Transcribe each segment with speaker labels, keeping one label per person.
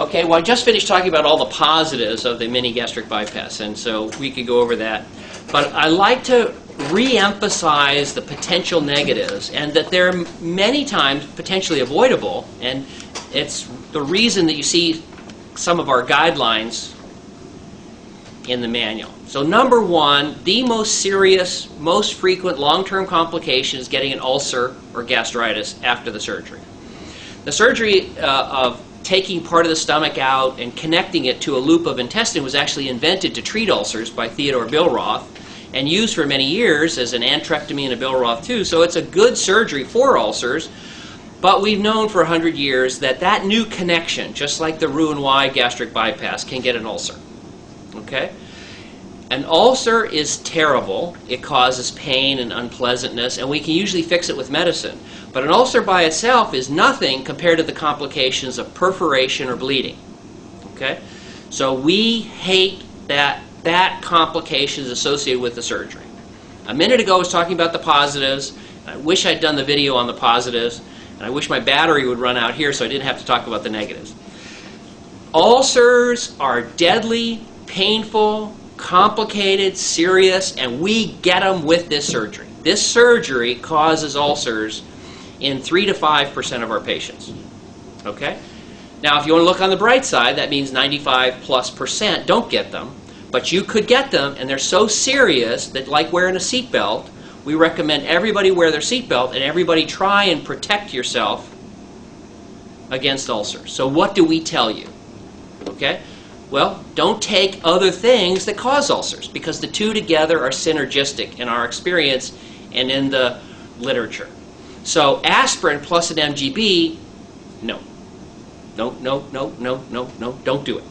Speaker 1: Okay, well, I just finished talking about all the positives of the mini gastric bypass, and so we could go over that. But I like to re-emphasize the potential negatives, and that they're many times potentially avoidable, and it's the reason that you see some of our guidelines in the manual. So number one, the most serious, most frequent long-term complication is getting an ulcer or gastritis after the surgery. The surgery of taking part of the stomach out and connecting it to a loop of intestine was actually invented to treat ulcers by Theodore Billroth and used for many years as an antrectomy and a Billroth too. So it's a good surgery for ulcers, but we've known for 100 years that that new connection, just like the Roux-en-Y gastric bypass, can get an ulcer. Okay? An ulcer is terrible. It causes pain and unpleasantness, and we can usually fix it with medicine. But an ulcer by itself is nothing compared to the complications of perforation or bleeding. Okay? So we hate that complication is associated with the surgery. A minute ago I was talking about the positives. I wish I'd done the video on the positives, and I wish my battery would run out here so I didn't have to talk about the negatives. Ulcers are deadly, painful, complicated, serious, and we get them with this surgery. This surgery causes ulcers in 3 to 5% of our patients. Okay? Now, if you want to look on the bright side, that means 95+% don't get them, but you could get them, and they're so serious that, like wearing a seatbelt, we recommend everybody wear their seatbelt and everybody try and protect yourself against ulcers. So what do we tell you? Okay? Well, don't take other things that cause ulcers, because the two together are synergistic in our experience and in the literature. So aspirin plus an MGB, no. No, no, no, no, no, no, don't do it.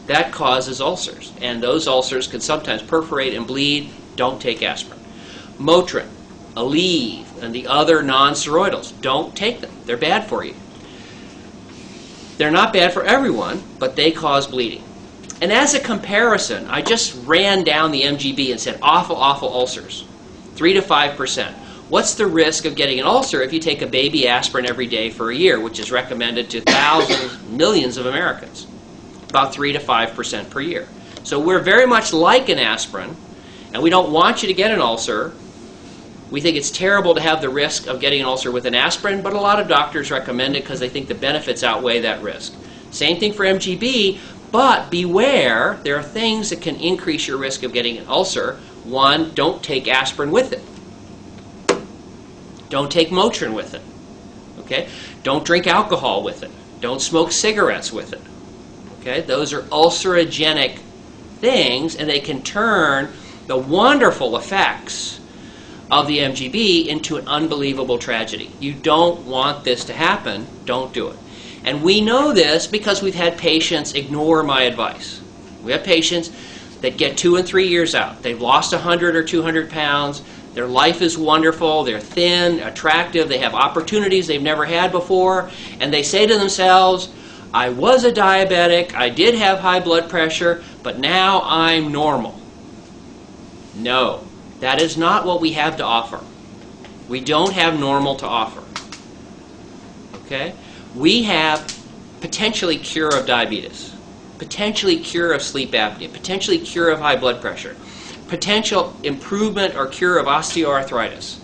Speaker 1: That causes ulcers, and those ulcers can sometimes perforate and bleed. Don't take aspirin. Motrin, Aleve, and the other non-steroidals, don't take them. They're bad for you. They're not bad for everyone, but they cause bleeding. And as a comparison, I just ran down the MGB and said awful, awful ulcers, 3 to 5%. What's the risk of getting an ulcer if you take a baby aspirin every day for a year, which is recommended to thousands, millions of Americans? About 3 to 5% per year. So we're very much like an aspirin, and we don't want you to get an ulcer. We think it's terrible to have the risk of getting an ulcer with an aspirin, but a lot of doctors recommend it because they think the benefits outweigh that risk. Same thing for MGB, but beware, there are things that can increase your risk of getting an ulcer. One, don't take aspirin with it. Don't take Motrin with it. Okay? Don't drink alcohol with it. Don't smoke cigarettes with it. Okay? Those are ulcerogenic things, and they can turn the wonderful effects of the MGB into an unbelievable tragedy. You don't want this to happen. Don't do it. And we know this because we've had patients ignore my advice. We have patients that get 2 and 3 years out. They've lost 100 or 200 pounds. Their life is wonderful. They're thin, attractive. They have opportunities they've never had before. And they say to themselves, I was a diabetic. I did have high blood pressure, but now I'm normal. No. That is not what we have to offer. We don't have normal to offer. Okay? We have potentially cure of diabetes, potentially cure of sleep apnea, potentially cure of high blood pressure, potential improvement or cure of osteoarthritis,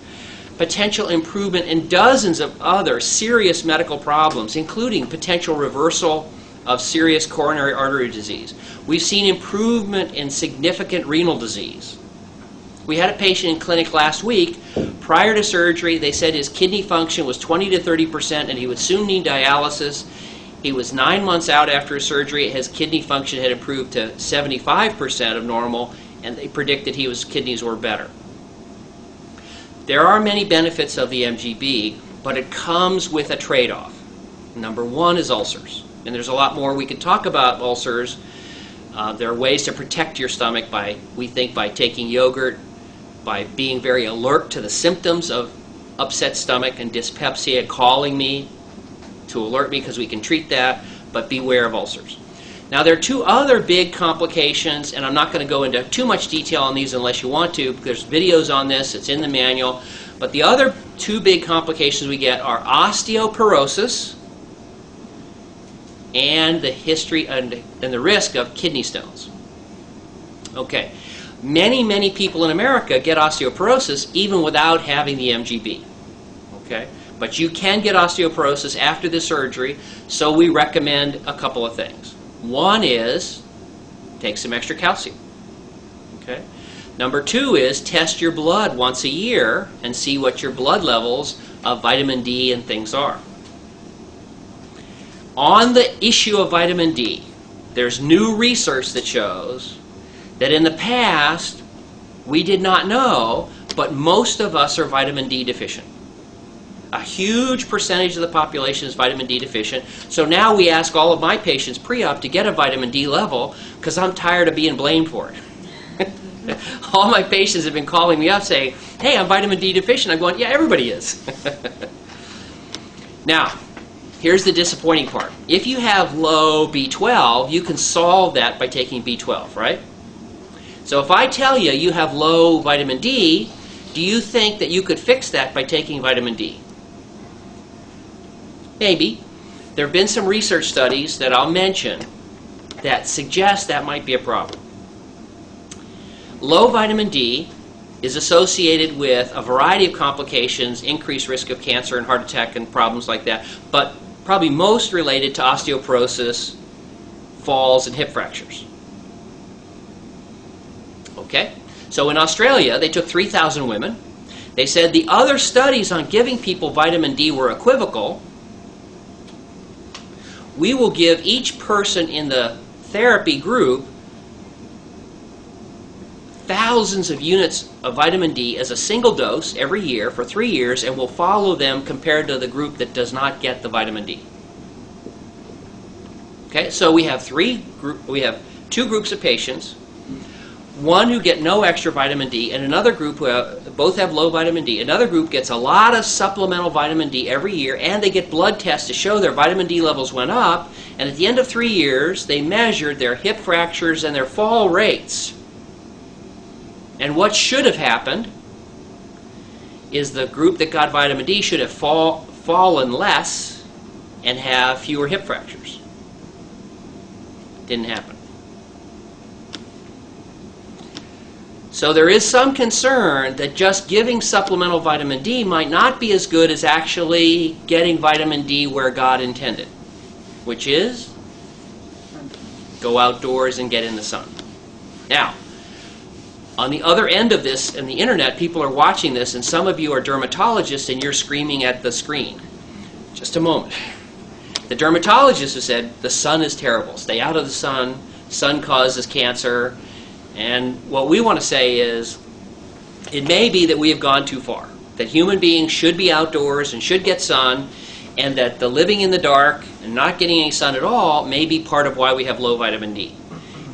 Speaker 1: potential improvement in dozens of other serious medical problems, including potential reversal of serious coronary artery disease. We've seen improvement in significant renal disease. We had a patient in clinic last week. Prior to surgery, they said his kidney function was 20 to 30% and he would soon need dialysis. He was 9 months out after his surgery. His kidney function had improved to 75% of normal, and they predicted his kidneys were better. There are many benefits of the MGB, but it comes with a trade-off. Number one is ulcers. And there's a lot more we could talk about ulcers. There are ways to protect your stomach we think by taking yogurt, by being very alert to the symptoms of upset stomach and dyspepsia, calling me to alert me because we can treat that, but beware of ulcers. Now there are 2 other big complications, and I'm not going to go into too much detail on these unless you want to. There's videos on this, it's in the manual. But the other 2 big complications we get are osteoporosis and the history and the risk of kidney stones. Okay, many people in America get osteoporosis even without having the MGB. Okay, but you can get osteoporosis after the surgery, so we recommend a couple of things. One is take some extra calcium. Okay. Number 2 is test your blood once a year and see what your blood levels of vitamin D and things are. On the issue of vitamin D, there's new research that shows that in the past we did not know, but most of us are vitamin D deficient. A huge percentage of the population is vitamin D deficient. So now we ask all of my patients pre-op to get a vitamin D level because I'm tired of being blamed for it. All my patients have been calling me up saying, hey, I'm vitamin D deficient. I'm going, yeah, everybody is. Now, here's the disappointing part. If you have low B12, you can solve that by taking B12, right? So if I tell you you have low vitamin D, do you think that you could fix that by taking vitamin D? Maybe. There have been some research studies that I'll mention that suggest that might be a problem. Low vitamin D is associated with a variety of complications, increased risk of cancer and heart attack and problems like that, but probably most related to osteoporosis, falls, and hip fractures. Okay? So in Australia, they took 3,000 women. They said the other studies on giving people vitamin D were equivocal. We will give each person in the therapy group thousands of units of vitamin D as a single dose every year for 3 years, and we'll follow them compared to the group that does not get the vitamin D. Okay, so we have two groups of patients, one who get no extra vitamin D, and another group who both have low vitamin D. Another group gets a lot of supplemental vitamin D every year, and they get blood tests to show their vitamin D levels went up, and at the end of 3 years, they measured their hip fractures and their fall rates. And what should have happened is the group that got vitamin D should have fallen less and have fewer hip fractures. Didn't happen. So there is some concern that just giving supplemental vitamin D might not be as good as actually getting vitamin D where God intended, which is go outdoors and get in the sun. Now, on the other end of this, in the internet, people are watching this, and some of you are dermatologists and you're screaming at the screen. Just a moment. The dermatologist has said the sun is terrible. Stay out of the sun. Sun causes cancer. And what we want to say is it may be that we have gone too far, that human beings should be outdoors and should get sun, and that the living in the dark and not getting any sun at all may be part of why we have low vitamin D.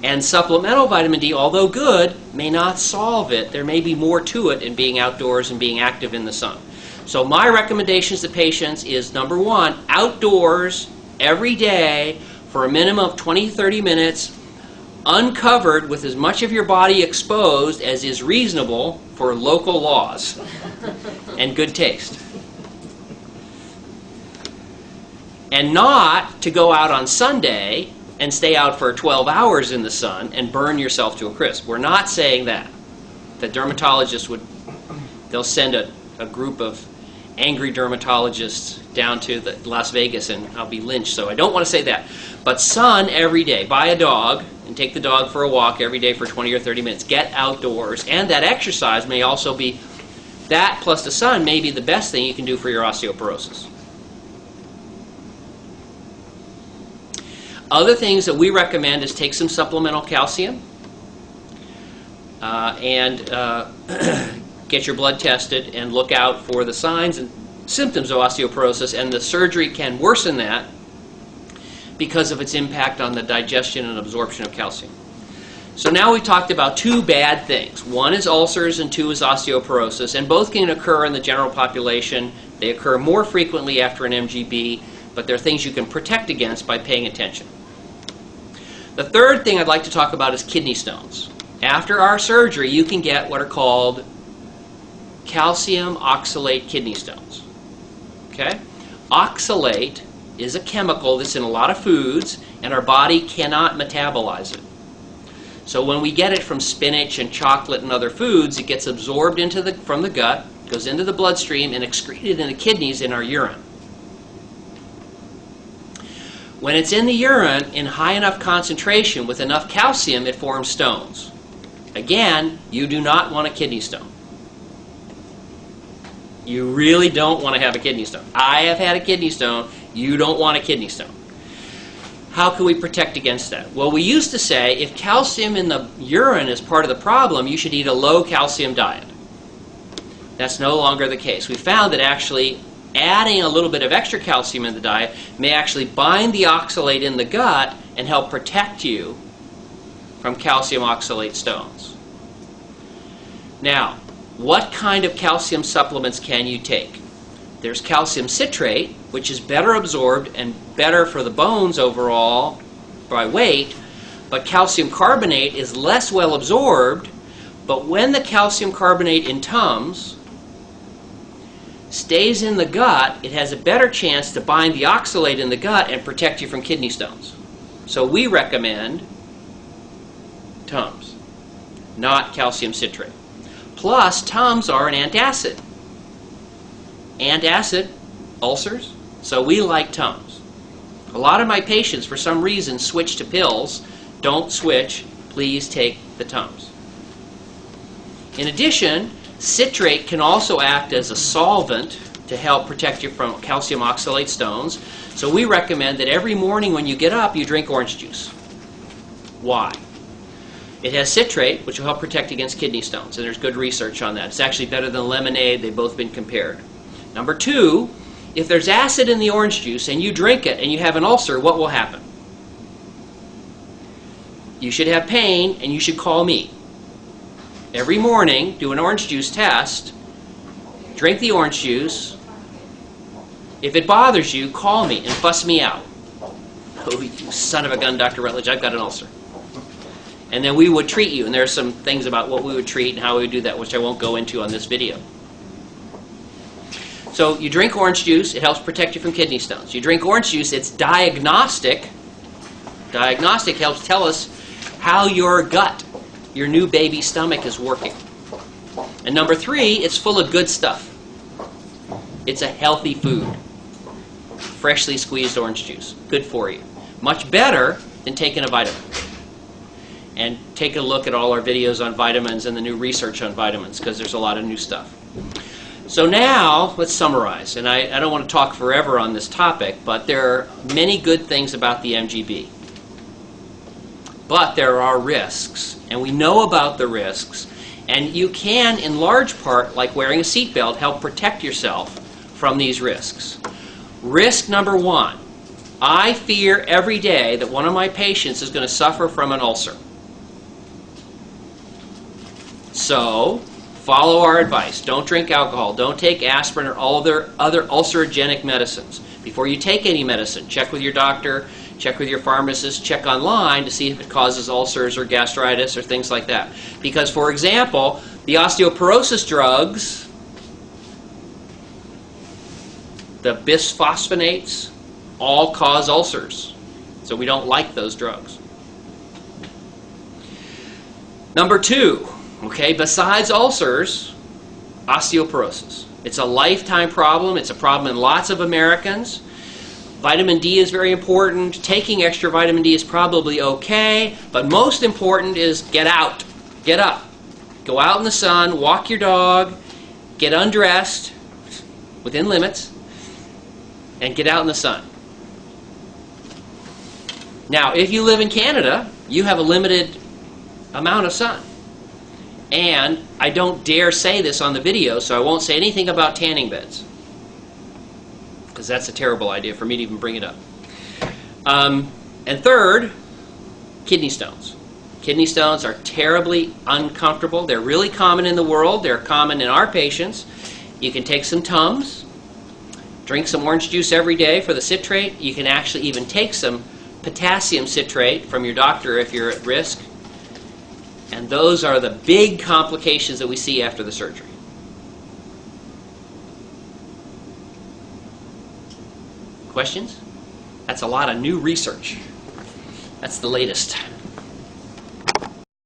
Speaker 1: And supplemental vitamin D, although good, may not solve it. There may be more to it in being outdoors and being active in the sun. So my recommendations to patients is, number 1, outdoors every day for a minimum of 20-30 minutes, uncovered with as much of your body exposed as is reasonable for local laws and good taste. And not to go out on Sunday and stay out for 12 hours in the sun and burn yourself to a crisp. We're not saying that. The dermatologists they'll send a group of angry dermatologists down to Las Vegas and I'll be lynched, so I don't want to say that. But sun every day. Buy a dog and take the dog for a walk every day for 20 or 30 minutes. Get outdoors. And that exercise may also be, that plus the sun may be the best thing you can do for your osteoporosis. Other things that we recommend is take some supplemental calcium and get your blood tested and look out for the signs and symptoms of osteoporosis, and the surgery can worsen that because of its impact on the digestion and absorption of calcium. So now we've talked about 2 bad things. 1 is ulcers and 2 is osteoporosis, and both can occur in the general population. They occur more frequently after an MGB, but they're things you can protect against by paying attention. The third thing I'd like to talk about is kidney stones. After our surgery, you can get what are called calcium oxalate kidney stones. Okay? Oxalate is a chemical that's in a lot of foods, and our body cannot metabolize it. So when we get it from spinach and chocolate and other foods, it gets absorbed from the gut, goes into the bloodstream, and excreted in the kidneys in our urine. When it's in the urine in high enough concentration with enough calcium, it forms stones. Again, you do not want a kidney stone. You really don't want to have a kidney stone. I have had a kidney stone. You don't want a kidney stone. How can we protect against that? Well, we used to say if calcium in the urine is part of the problem, you should eat a low calcium diet. That's no longer the case. We found that actually adding a little bit of extra calcium in the diet may actually bind the oxalate in the gut and help protect you from calcium oxalate stones. Now, what kind of calcium supplements can you take? There's calcium citrate, which is better absorbed and better for the bones overall by weight, but calcium carbonate is less well absorbed, but when the calcium carbonate in Tums stays in the gut, it has a better chance to bind the oxalate in the gut and protect you from kidney stones. So we recommend Tums, not calcium citrate. Plus, Tums are an antacid. Antacid, ulcers, so we like Tums. A lot of my patients, for some reason, switch to pills. Don't switch. Please take the Tums. In addition, citrate can also act as a solvent to help protect you from calcium oxalate stones. So we recommend that every morning when you get up, you drink orange juice. Why? It has citrate, which will help protect against kidney stones, and there's good research on that. It's actually better than lemonade. They've both been compared. Number two, if there's acid in the orange juice and you drink it and you have an ulcer, what will happen? You should have pain and you should call me. Every morning, do an orange juice test, drink the orange juice. If it bothers you, call me and fuss me out. Oh, you son of a gun, Dr. Rutledge, I've got an ulcer. And then we would treat you, and there are some things about what we would treat and how we would do that, which I won't go into on this video. So you drink orange juice, it helps protect you from kidney stones. You drink orange juice, it's diagnostic. Diagnostic helps tell us how your gut, your new baby stomach is working. And number three, it's full of good stuff. It's a healthy food. Freshly squeezed orange juice. Good for you. Much better than taking a vitamin. And take a look at all our videos on vitamins and the new research on vitamins, because there's a lot of new stuff. So now, let's summarize. And I don't want to talk forever on this topic, but there are many good things about the MGB. But there are risks, and we know about the risks, and you can, in large part, like wearing a seatbelt, help protect yourself from these risks. Risk number one, I fear every day that one of my patients is going to suffer from an ulcer. So, follow our advice. Don't drink alcohol. Don't take aspirin or all other ulcerogenic medicines. Before you take any medicine, check with your doctor, check with your pharmacist, check online to see if it causes ulcers or gastritis or things like that. Because, for example, the osteoporosis drugs, the bisphosphonates, all cause ulcers. So we don't like those drugs. Number two, okay, besides ulcers, osteoporosis. It's a lifetime problem. It's a problem in lots of Americans. Vitamin D is very important. Taking extra vitamin D is probably okay, but most important is get out. Get up. Go out in the sun, walk your dog, get undressed, within limits, and get out in the sun. Now, if you live in Canada, you have a limited amount of sun. And I don't dare say this on the video, so I won't say anything about tanning beds, because that's a terrible idea for me to even bring it up. And third, kidney stones. Kidney stones are terribly uncomfortable. They're really common in the world. They're common in our patients. You can take some Tums, drink some orange juice every day for the citrate. You can actually even take some potassium citrate from your doctor if you're at risk. And those are the big complications that we see after the surgery. Questions? That's a lot of new research. That's the latest.